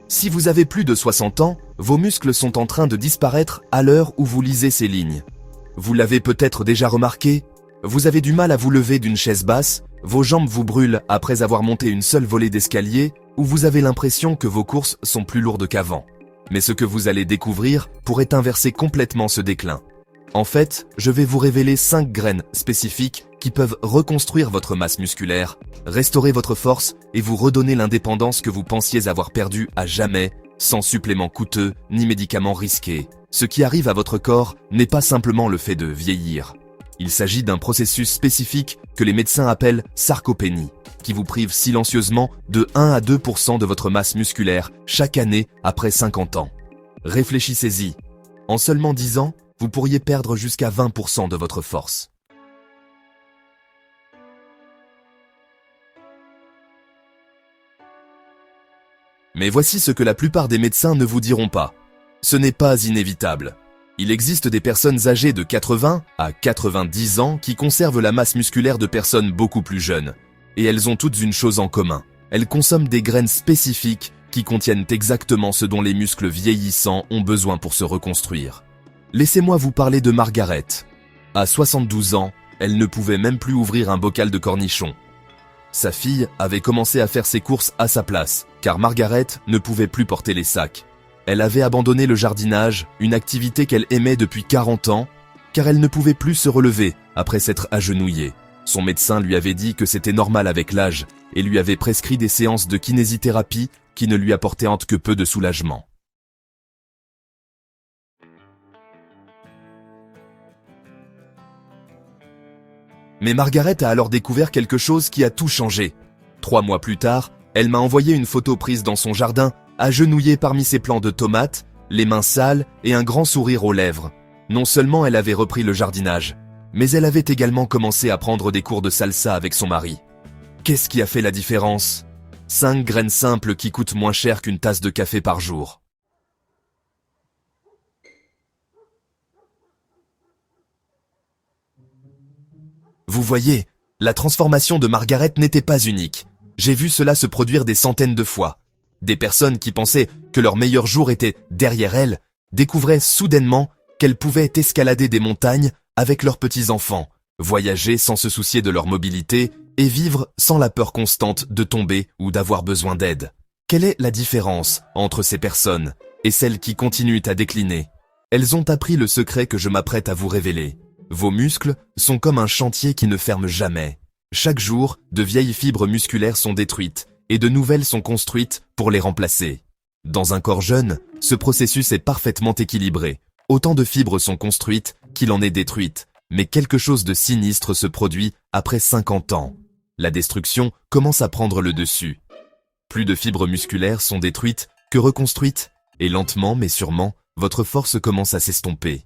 Si vous avez plus de 60 ans, vos muscles sont en train de disparaître à l'heure où vous lisez ces lignes. Vous l'avez peut-être déjà remarqué, vous avez du mal à vous lever d'une chaise basse, vos jambes vous brûlent après avoir monté une seule volée d'escalier, ou vous avez l'impression que vos courses sont plus lourdes qu'avant. Mais ce que vous allez découvrir pourrait inverser complètement ce déclin. En fait, je vais vous révéler 5 graines spécifiques qui peuvent reconstruire votre masse musculaire, restaurer votre force et vous redonner l'indépendance que vous pensiez avoir perdue à jamais, sans suppléments coûteux ni médicaments risqués. Ce qui arrive à votre corps n'est pas simplement le fait de vieillir. Il s'agit d'un processus spécifique que les médecins appellent sarcopénie, qui vous prive silencieusement de 1 à 2% de votre masse musculaire chaque année après 50 ans. Réfléchissez-y. En seulement 10 ans, vous pourriez perdre jusqu'à 20% de votre force. Mais voici ce que la plupart des médecins ne vous diront pas. Ce n'est pas inévitable. Il existe des personnes âgées de 80 à 90 ans qui conservent la masse musculaire de personnes beaucoup plus jeunes. Et elles ont toutes une chose en commun. Elles consomment des graines spécifiques qui contiennent exactement ce dont les muscles vieillissants ont besoin pour se reconstruire. Laissez-moi vous parler de Margaret. À 72 ans, elle ne pouvait même plus ouvrir un bocal de cornichons. Sa fille avait commencé à faire ses courses à sa place, car Margaret ne pouvait plus porter les sacs. Elle avait abandonné le jardinage, une activité qu'elle aimait depuis 40 ans, car elle ne pouvait plus se relever après s'être agenouillée. Son médecin lui avait dit que c'était normal avec l'âge et lui avait prescrit des séances de kinésithérapie qui ne lui apportaient que peu de soulagement. Mais Margaret a alors découvert quelque chose qui a tout changé. 3 mois plus tard, elle m'a envoyé une photo prise dans son jardin, agenouillée parmi ses plants de tomates, les mains sales et un grand sourire aux lèvres. Non seulement elle avait repris le jardinage, mais elle avait également commencé à prendre des cours de salsa avec son mari. Qu'est-ce qui a fait la différence ? 5 graines simples qui coûtent moins cher qu'une tasse de café par jour. Vous voyez, la transformation de Margaret n'était pas unique. J'ai vu cela se produire des centaines de fois. Des personnes qui pensaient que leur meilleur jour était derrière elles découvraient soudainement qu'elles pouvaient escalader des montagnes avec leurs petits-enfants, voyager sans se soucier de leur mobilité et vivre sans la peur constante de tomber ou d'avoir besoin d'aide. Quelle est la différence entre ces personnes et celles qui continuent à décliner ? Elles ont appris le secret que je m'apprête à vous révéler. Vos muscles sont comme un chantier qui ne ferme jamais. Chaque jour, de vieilles fibres musculaires sont détruites et de nouvelles sont construites pour les remplacer. Dans un corps jeune, ce processus est parfaitement équilibré. Autant de fibres sont construites qu'il en est détruites, mais quelque chose de sinistre se produit après 50 ans. La destruction commence à prendre le dessus. Plus de fibres musculaires sont détruites que reconstruites, et lentement mais sûrement, votre force commence à s'estomper.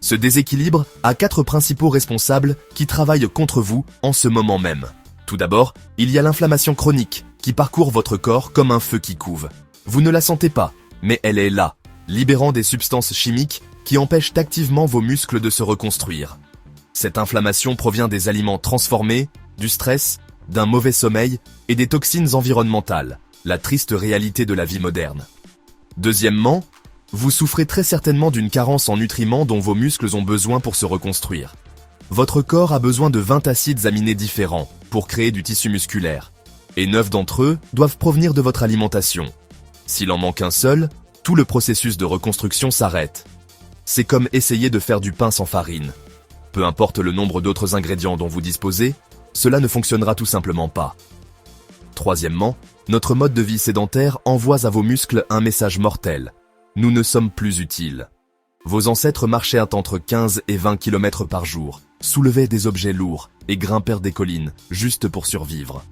Ce déséquilibre a 4 principaux responsables qui travaillent contre vous en ce moment même. Tout d'abord, il y a l'inflammation chronique qui parcourt votre corps comme un feu qui couve. Vous ne la sentez pas, mais elle est là, libérant des substances chimiques qui empêchent activement vos muscles de se reconstruire. Cette inflammation provient des aliments transformés, du stress, d'un mauvais sommeil et des toxines environnementales, la triste réalité de la vie moderne. Deuxièmement, vous souffrez très certainement d'une carence en nutriments dont vos muscles ont besoin pour se reconstruire. Votre corps a besoin de 20 acides aminés différents pour créer du tissu musculaire, et 9 d'entre eux doivent provenir de votre alimentation. S'il en manque un seul, tout le processus de reconstruction s'arrête. C'est comme essayer de faire du pain sans farine. Peu importe le nombre d'autres ingrédients dont vous disposez, cela ne fonctionnera tout simplement pas. Troisièmement, notre mode de vie sédentaire envoie à vos muscles un message mortel. Nous ne sommes plus utiles. Vos ancêtres marchaient entre 15 et 20 km par jour, soulevaient des objets lourds et grimpèrent des collines, juste pour survivre.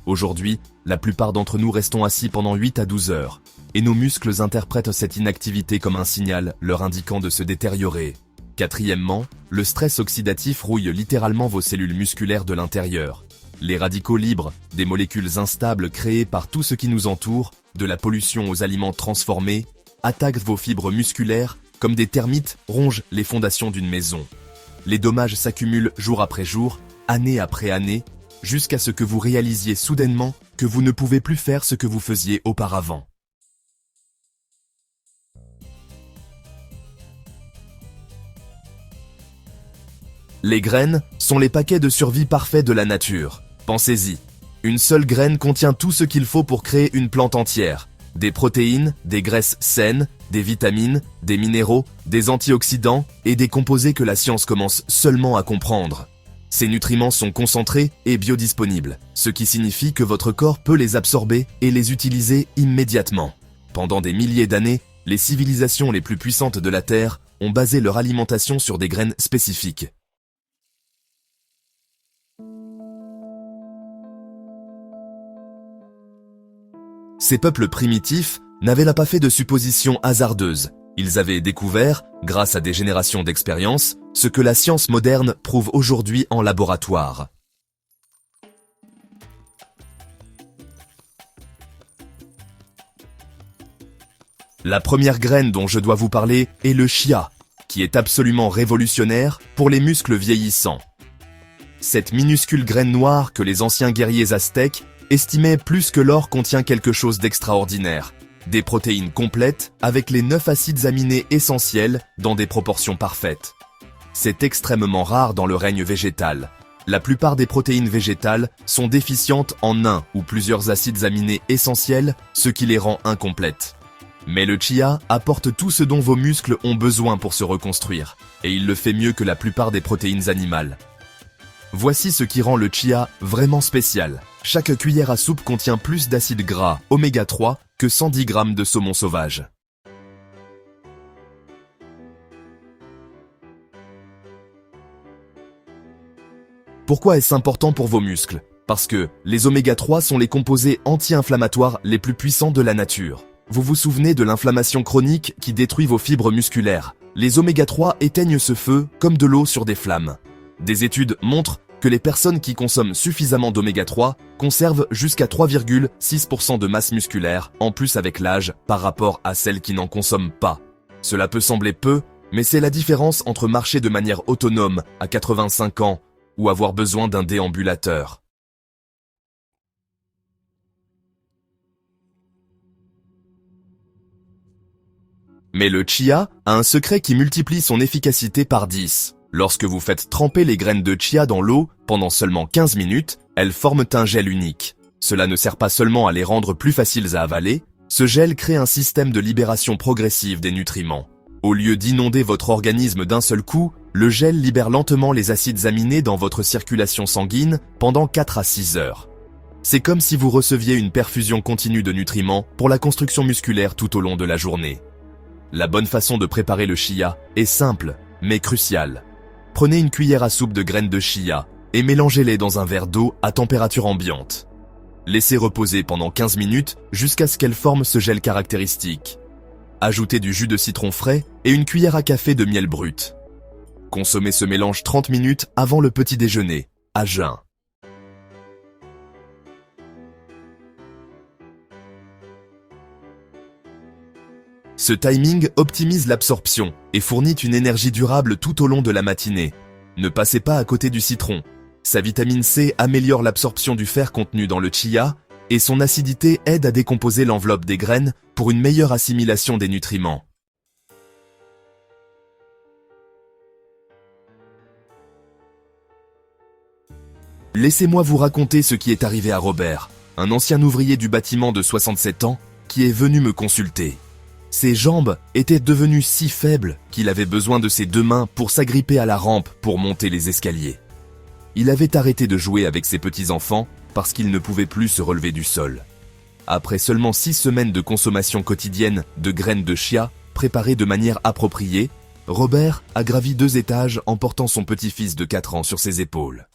Aujourd'hui, la plupart d'entre nous restons assis pendant 8 à 12 heures, et nos muscles interprètent cette inactivité comme un signal leur indiquant de se détériorer. Quatrièmement, le stress oxydatif rouille littéralement vos cellules musculaires de l'intérieur. Les radicaux libres, des molécules instables créées par tout ce qui nous entoure, de la pollution aux aliments transformés, attaquent vos fibres musculaires comme des termites rongent les fondations d'une maison. Les dommages s'accumulent jour après jour, année après année, jusqu'à ce que vous réalisiez soudainement que vous ne pouvez plus faire ce que vous faisiez auparavant. Les graines sont les paquets de survie parfaits de la nature. Pensez-y. Une seule graine contient tout ce qu'il faut pour créer une plante entière. Des protéines, des graisses saines, des vitamines, des minéraux, des antioxydants et des composés que la science commence seulement à comprendre. Ces nutriments sont concentrés et biodisponibles, ce qui signifie que votre corps peut les absorber et les utiliser immédiatement. Pendant des milliers d'années, les civilisations les plus puissantes de la Terre ont basé leur alimentation sur des graines spécifiques. Ces peuples primitifs n'avaient pas fait de suppositions hasardeuses. Ils avaient découvert, grâce à des générations d'expérience, ce que la science moderne prouve aujourd'hui en laboratoire. La première graine dont je dois vous parler est le chia, qui est absolument révolutionnaire pour les muscles vieillissants. Cette minuscule graine noire que les anciens guerriers aztèques estimaient plus que l'or contient quelque chose d'extraordinaire. Des protéines complètes avec les 9 acides aminés essentiels dans des proportions parfaites. C'est extrêmement rare dans le règne végétal. La plupart des protéines végétales sont déficientes en un ou plusieurs acides aminés essentiels, ce qui les rend incomplètes. Mais le chia apporte tout ce dont vos muscles ont besoin pour se reconstruire, et il le fait mieux que la plupart des protéines animales. Voici ce qui rend le chia vraiment spécial. Chaque cuillère à soupe contient plus d'acides gras oméga 3 que 110 grammes de saumon sauvage. Pourquoi est-ce important pour vos muscles? Parce que les oméga 3 sont les composés anti-inflammatoires les plus puissants de la nature. Vous vous souvenez de l'inflammation chronique qui détruit vos fibres musculaires? Les oméga 3 éteignent ce feu comme de l'eau sur des flammes. Des études montrent que les personnes qui consomment suffisamment d'oméga 3 conservent jusqu'à 3,6% de masse musculaire en plus avec l'âge par rapport à celles qui n'en consomment pas. Cela peut sembler peu, mais c'est la différence entre marcher de manière autonome à 85 ans ou avoir besoin d'un déambulateur. Mais le chia a un secret qui multiplie son efficacité par 10. Lorsque vous faites tremper les graines de chia dans l'eau pendant seulement 15 minutes, elles forment un gel unique. Cela ne sert pas seulement à les rendre plus faciles à avaler, ce gel crée un système de libération progressive des nutriments. Au lieu d'inonder votre organisme d'un seul coup, le gel libère lentement les acides aminés dans votre circulation sanguine pendant 4 à 6 heures. C'est comme si vous receviez une perfusion continue de nutriments pour la construction musculaire tout au long de la journée. La bonne façon de préparer le chia est simple, mais cruciale. Prenez une cuillère à soupe de graines de chia et mélangez-les dans un verre d'eau à température ambiante. Laissez reposer pendant 15 minutes jusqu'à ce qu'elles forment ce gel caractéristique. Ajoutez du jus de citron frais et une cuillère à café de miel brut. Consommez ce mélange 30 minutes avant le petit déjeuner, à jeun. Ce timing optimise l'absorption et fournit une énergie durable tout au long de la matinée. Ne passez pas à côté du citron. Sa vitamine C améliore l'absorption du fer contenu dans le chia et son acidité aide à décomposer l'enveloppe des graines pour une meilleure assimilation des nutriments. Laissez-moi vous raconter ce qui est arrivé à Robert, un ancien ouvrier du bâtiment de 67 ans qui est venu me consulter. Ses jambes étaient devenues si faibles qu'il avait besoin de ses 2 mains pour s'agripper à la rampe pour monter les escaliers. Il avait arrêté de jouer avec ses petits-enfants parce qu'il ne pouvait plus se relever du sol. Après seulement 6 semaines de consommation quotidienne de graines de chia préparées de manière appropriée, Robert a gravi 2 étages en portant son petit-fils de 4 ans sur ses épaules.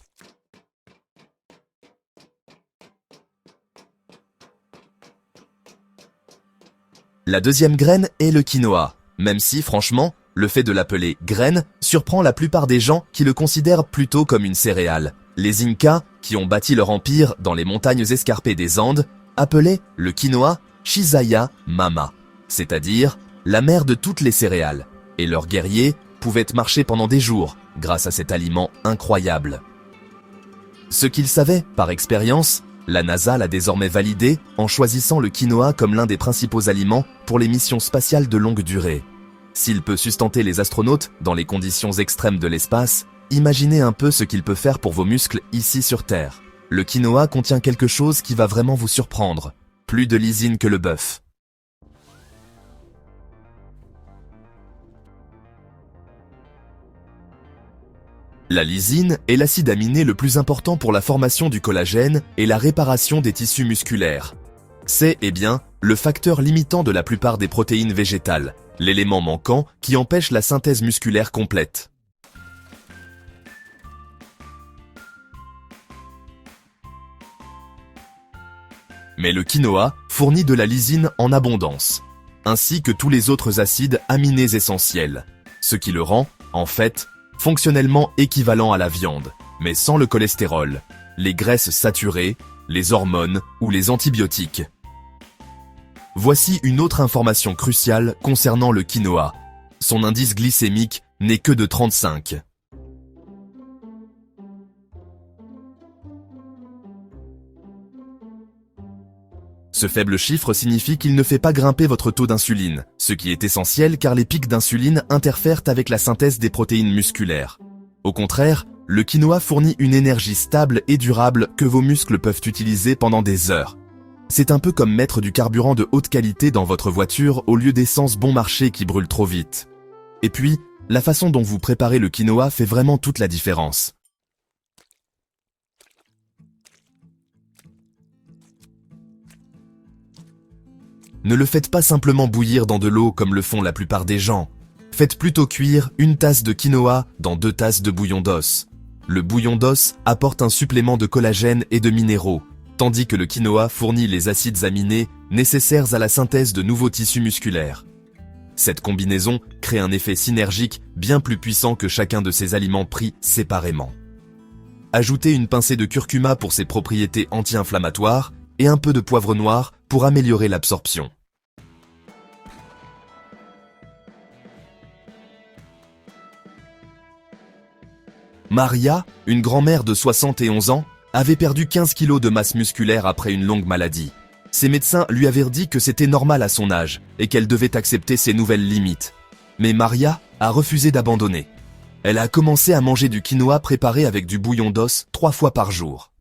La deuxième graine est le quinoa, même si, franchement, le fait de l'appeler graine surprend la plupart des gens qui le considèrent plutôt comme une céréale. Les Incas, qui ont bâti leur empire dans les montagnes escarpées des Andes, appelaient le quinoa Chisaya Mama, c'est-à-dire la mère de toutes les céréales, et leurs guerriers pouvaient marcher pendant des jours grâce à cet aliment incroyable. Ce qu'ils savaient, par expérience, la NASA l'a désormais validé en choisissant le quinoa comme l'un des principaux aliments pour les missions spatiales de longue durée. S'il peut sustenter les astronautes dans les conditions extrêmes de l'espace, imaginez un peu ce qu'il peut faire pour vos muscles ici sur Terre. Le quinoa contient quelque chose qui va vraiment vous surprendre. Plus de lysine que le bœuf. La lysine est l'acide aminé le plus important pour la formation du collagène et la réparation des tissus musculaires. C'est, le facteur limitant de la plupart des protéines végétales, l'élément manquant qui empêche la synthèse musculaire complète. Mais le quinoa fournit de la lysine en abondance, ainsi que tous les autres acides aminés essentiels, ce qui le rend, en fait, fonctionnellement équivalent à la viande, mais sans le cholestérol, les graisses saturées, les hormones ou les antibiotiques. Voici une autre information cruciale concernant le quinoa. Son indice glycémique n'est que de 35. Ce faible chiffre signifie qu'il ne fait pas grimper votre taux d'insuline, ce qui est essentiel car les pics d'insuline interfèrent avec la synthèse des protéines musculaires. Au contraire, le quinoa fournit une énergie stable et durable que vos muscles peuvent utiliser pendant des heures. C'est un peu comme mettre du carburant de haute qualité dans votre voiture au lieu d'essence bon marché qui brûle trop vite. Et puis, la façon dont vous préparez le quinoa fait vraiment toute la différence. Ne le faites pas simplement bouillir dans de l'eau comme le font la plupart des gens. Faites plutôt cuire une tasse de quinoa dans 2 tasses de bouillon d'os. Le bouillon d'os apporte un supplément de collagène et de minéraux, tandis que le quinoa fournit les acides aminés nécessaires à la synthèse de nouveaux tissus musculaires. Cette combinaison crée un effet synergique bien plus puissant que chacun de ces aliments pris séparément. Ajoutez une pincée de curcuma pour ses propriétés anti-inflammatoires et un peu de poivre noir pour améliorer l'absorption. Maria, une grand-mère de 71 ans, avait perdu 15 kilos de masse musculaire après une longue maladie. Ses médecins lui avaient dit que c'était normal à son âge et qu'elle devait accepter ses nouvelles limites. Mais Maria a refusé d'abandonner. Elle a commencé à manger du quinoa préparé avec du bouillon d'os 3 fois par jour.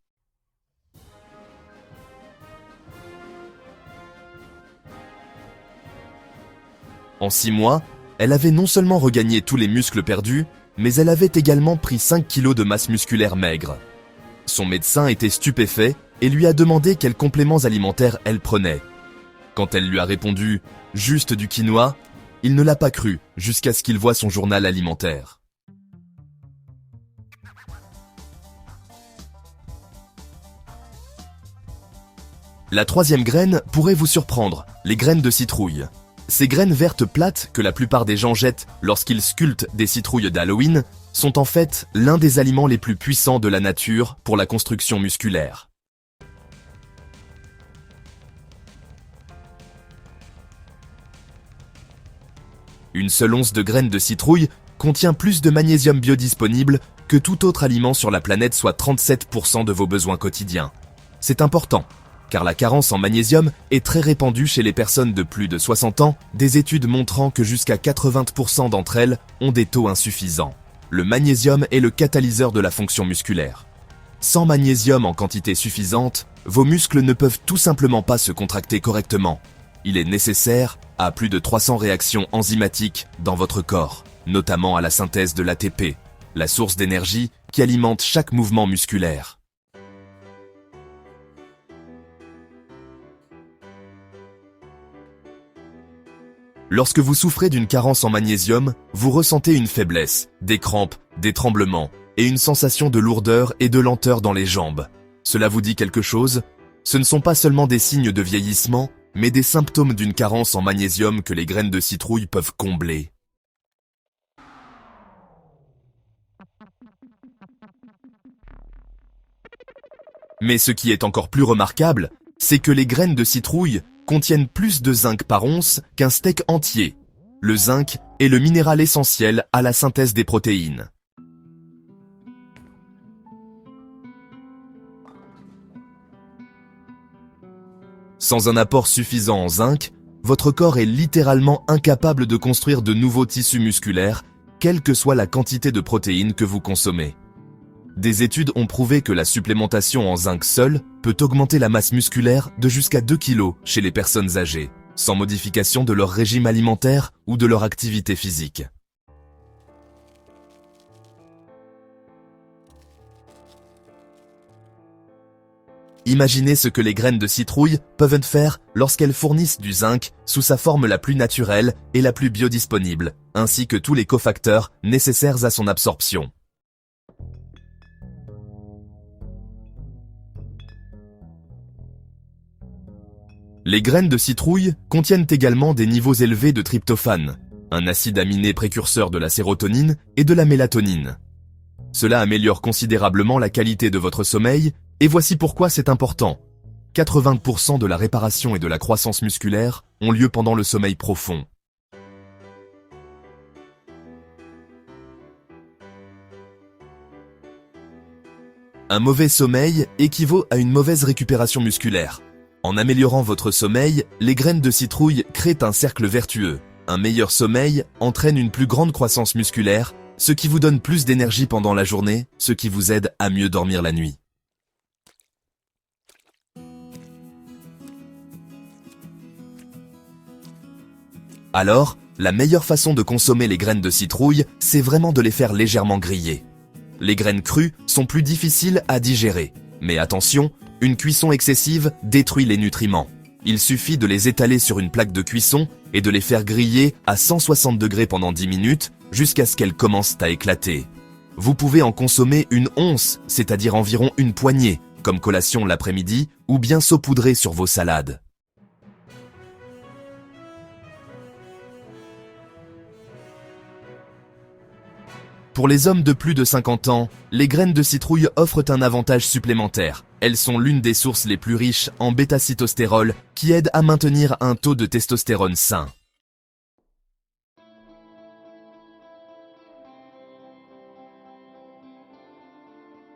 En 6 mois, elle avait non seulement regagné tous les muscles perdus, mais elle avait également pris 5 kilos de masse musculaire maigre. Son médecin était stupéfait et lui a demandé quels compléments alimentaires elle prenait. Quand elle lui a répondu « juste du quinoa », il ne l'a pas cru jusqu'à ce qu'il voie son journal alimentaire. La 3e graine pourrait vous surprendre, les graines de citrouille. Ces graines vertes plates que la plupart des gens jettent lorsqu'ils sculptent des citrouilles d'Halloween sont en fait l'un des aliments les plus puissants de la nature pour la construction musculaire. Une seule once de graines de citrouille contient plus de magnésium biodisponible que tout autre aliment sur la planète, soit 37% de vos besoins quotidiens. C'est important, car la carence en magnésium est très répandue chez les personnes de plus de 60 ans, des études montrant que jusqu'à 80% d'entre elles ont des taux insuffisants. Le magnésium est le catalyseur de la fonction musculaire. Sans magnésium en quantité suffisante, vos muscles ne peuvent tout simplement pas se contracter correctement. Il est nécessaire à plus de 300 réactions enzymatiques dans votre corps, notamment à la synthèse de l'ATP, la source d'énergie qui alimente chaque mouvement musculaire. Lorsque vous souffrez d'une carence en magnésium, vous ressentez une faiblesse, des crampes, des tremblements et une sensation de lourdeur et de lenteur dans les jambes. Cela vous dit quelque chose? Ce ne sont pas seulement des signes de vieillissement, mais des symptômes d'une carence en magnésium que les graines de citrouille peuvent combler. Mais ce qui est encore plus remarquable, c'est que les graines de citrouille contiennent plus de zinc par once qu'un steak entier. Le zinc est le minéral essentiel à la synthèse des protéines. Sans un apport suffisant en zinc, votre corps est littéralement incapable de construire de nouveaux tissus musculaires, quelle que soit la quantité de protéines que vous consommez. Des études ont prouvé que la supplémentation en zinc seule peut augmenter la masse musculaire de jusqu'à 2 kg chez les personnes âgées, sans modification de leur régime alimentaire ou de leur activité physique. Imaginez ce que les graines de citrouille peuvent faire lorsqu'elles fournissent du zinc sous sa forme la plus naturelle et la plus biodisponible, ainsi que tous les cofacteurs nécessaires à son absorption. Les graines de citrouille contiennent également des niveaux élevés de tryptophane, un acide aminé précurseur de la sérotonine et de la mélatonine. Cela améliore considérablement la qualité de votre sommeil, et voici pourquoi c'est important. 80% de la réparation et de la croissance musculaire ont lieu pendant le sommeil profond. Un mauvais sommeil équivaut à une mauvaise récupération musculaire. En améliorant votre sommeil, les graines de citrouille créent un cercle vertueux. Un meilleur sommeil entraîne une plus grande croissance musculaire, ce qui vous donne plus d'énergie pendant la journée, ce qui vous aide à mieux dormir la nuit. Alors, la meilleure façon de consommer les graines de citrouille, c'est vraiment de les faire légèrement griller. Les graines crues sont plus difficiles à digérer, mais attention, une cuisson excessive détruit les nutriments. Il suffit de les étaler sur une plaque de cuisson et de les faire griller à 160 degrés pendant 10 minutes jusqu'à ce qu'elles commencent à éclater. Vous pouvez en consommer une once, c'est-à-dire environ une poignée, comme collation l'après-midi ou bien saupoudrer sur vos salades. Pour les hommes de plus de 50 ans, les graines de citrouille offrent un avantage supplémentaire. Elles sont l'une des sources les plus riches en bêta-citostérol qui aide à maintenir un taux de testostérone sain.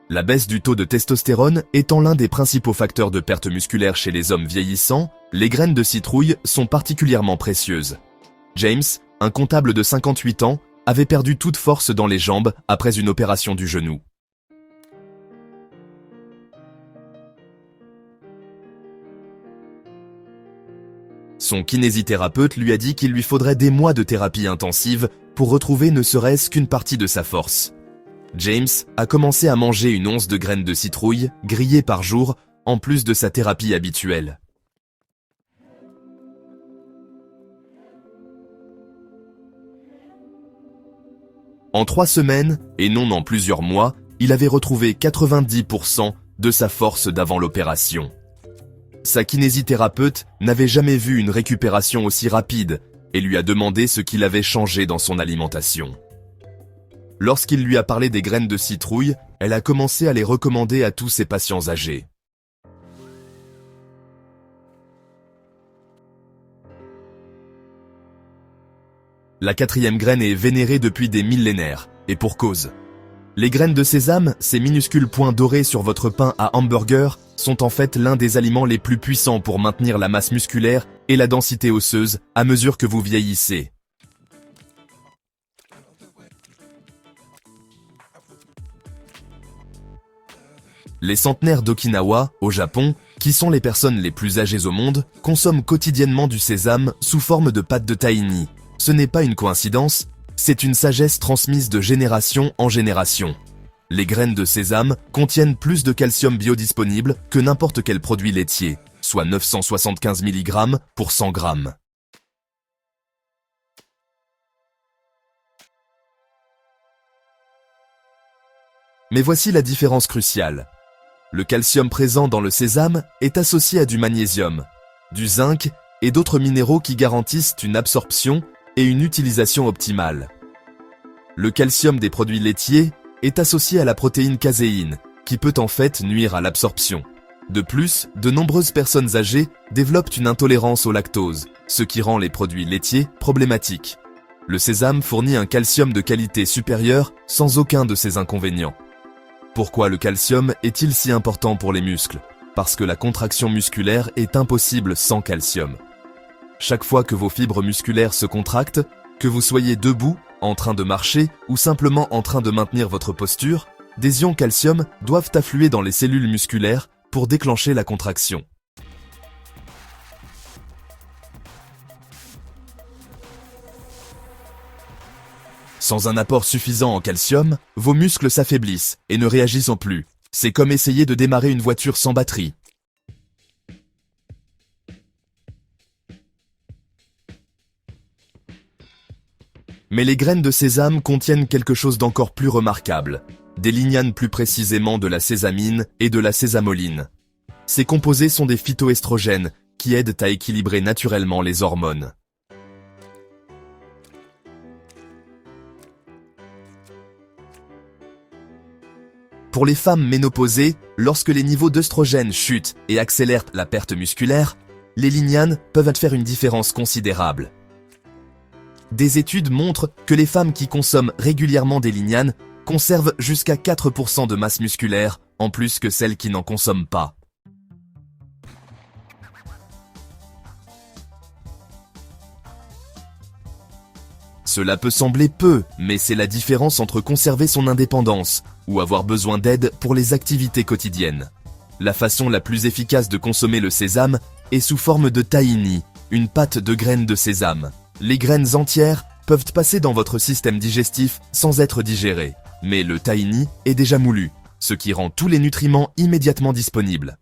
La baisse du taux de testostérone étant l'un des principaux facteurs de perte musculaire chez les hommes vieillissants, les graines de citrouille sont particulièrement précieuses. James, un comptable de 58 ans, avait perdu toute force dans les jambes après une opération du genou. Son kinésithérapeute lui a dit qu'il lui faudrait des mois de thérapie intensive pour retrouver ne serait-ce qu'une partie de sa force. James a commencé à manger une once de graines de citrouille grillées par jour en plus de sa thérapie habituelle. En 3 semaines, et non en plusieurs mois, il avait retrouvé 90% de sa force d'avant l'opération. Sa kinésithérapeute n'avait jamais vu une récupération aussi rapide et lui a demandé ce qu'il avait changé dans son alimentation. Lorsqu'il lui a parlé des graines de citrouille, elle a commencé à les recommander à tous ses patients âgés. La 4e graine est vénérée depuis des millénaires, et pour cause. Les graines de sésame, ces minuscules points dorés sur votre pain à hamburger, sont en fait l'un des aliments les plus puissants pour maintenir la masse musculaire et la densité osseuse à mesure que vous vieillissez. Les centenaires d'Okinawa, au Japon, qui sont les personnes les plus âgées au monde, consomment quotidiennement du sésame sous forme de pâte de tahini. Ce n'est pas une coïncidence, c'est une sagesse transmise de génération en génération. Les graines de sésame contiennent plus de calcium biodisponible que n'importe quel produit laitier, soit 975 mg pour 100 g. Mais voici la différence cruciale. Le calcium présent dans le sésame est associé à du magnésium, du zinc et d'autres minéraux qui garantissent une absorption et une utilisation optimale. Le calcium des produits laitiers est associé à la protéine caséine, qui peut en fait nuire à l'absorption. De plus, de nombreuses personnes âgées développent une intolérance au lactose, ce qui rend les produits laitiers problématiques. Le sésame fournit un calcium de qualité supérieure sans aucun de ces inconvénients. Pourquoi le calcium est-il si important pour les muscles ? parce que la contraction musculaire est impossible sans calcium. Chaque fois que vos fibres musculaires se contractent, que vous soyez debout, en train de marcher ou simplement en train de maintenir votre posture, des ions calcium doivent affluer dans les cellules musculaires pour déclencher la contraction. Sans un apport suffisant en calcium, vos muscles s'affaiblissent et ne réagissent plus. C'est comme essayer de démarrer une voiture sans batterie. Mais les graines de sésame contiennent quelque chose d'encore plus remarquable, des lignanes, plus précisément de la sésamine et de la sésamoline. Ces composés sont des phytoestrogènes qui aident à équilibrer naturellement les hormones. Pour les femmes ménopausées, lorsque les niveaux d'œstrogènes chutent et accélèrent la perte musculaire, les lignanes peuvent faire une différence considérable. Des études montrent que les femmes qui consomment régulièrement des lignanes conservent jusqu'à 4% de masse musculaire en plus que celles qui n'en consomment pas. Cela peut sembler peu, mais c'est la différence entre conserver son indépendance ou avoir besoin d'aide pour les activités quotidiennes. La façon la plus efficace de consommer le sésame est sous forme de tahini, une pâte de graines de sésame. Les graines entières peuvent passer dans votre système digestif sans être digérées, mais le tahini est déjà moulu, ce qui rend tous les nutriments immédiatement disponibles.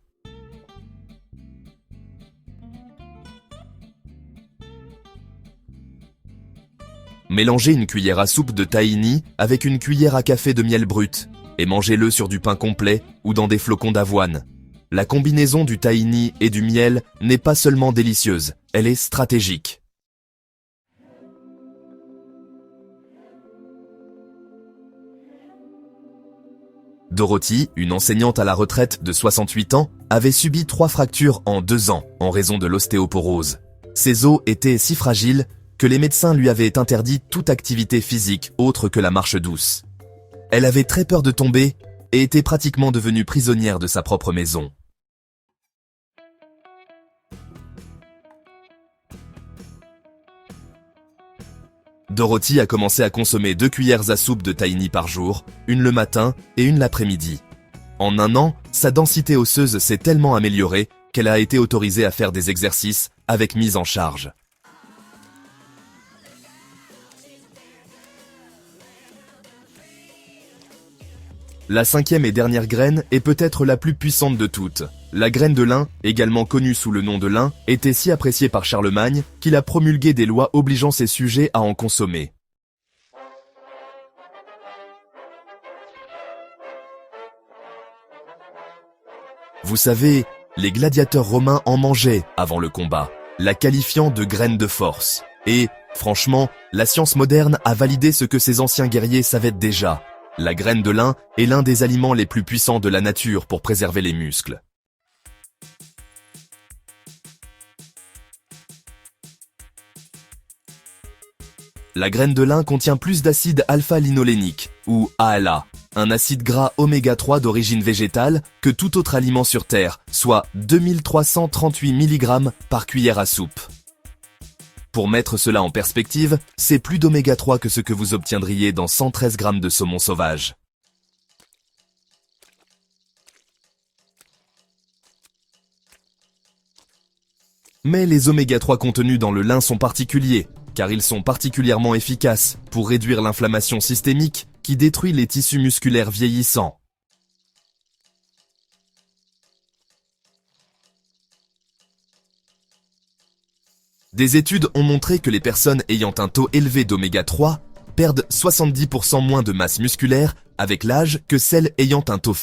Mélangez une cuillère à soupe de tahini avec une cuillère à café de miel brut et mangez-le sur du pain complet ou dans des flocons d'avoine. La combinaison du tahini et du miel n'est pas seulement délicieuse, elle est stratégique. Dorothy, une enseignante à la retraite de 68 ans, avait subi 3 fractures en 2 ans en raison de l'ostéoporose. Ses os étaient si fragiles que les médecins lui avaient interdit toute activité physique autre que la marche douce. Elle avait très peur de tomber et était pratiquement devenue prisonnière de sa propre maison. Dorothy a commencé à consommer 2 cuillères à soupe de tahini par jour, une le matin et une l'après-midi. En 1 an, sa densité osseuse s'est tellement améliorée qu'elle a été autorisée à faire des exercices avec mise en charge. La 5e et dernière graine est peut-être la plus puissante de toutes. La graine de lin, également connue sous le nom de lin, était si appréciée par Charlemagne qu'il a promulgué des lois obligeant ses sujets à en consommer. Vous savez, les gladiateurs romains en mangeaient avant le combat, la qualifiant de graine de force. Et, franchement, la science moderne a validé ce que ces anciens guerriers savaient déjà. La graine de lin est l'un des aliments les plus puissants de la nature pour préserver les muscles. La graine de lin contient plus d'acide alpha-linolénique, ou ALA, un acide gras oméga 3 d'origine végétale que tout autre aliment sur Terre, soit 2338 mg par cuillère à soupe. Pour mettre cela en perspective, c'est plus d'oméga 3 que ce que vous obtiendriez dans 113 g de saumon sauvage. Mais les oméga 3 contenus dans le lin sont particuliers, car ils sont particulièrement efficaces pour réduire l'inflammation systémique qui détruit les tissus musculaires vieillissants. Des études ont montré que les personnes ayant un taux élevé d'oméga 3 perdent 70% moins de masse musculaire avec l'âge que celles ayant un taux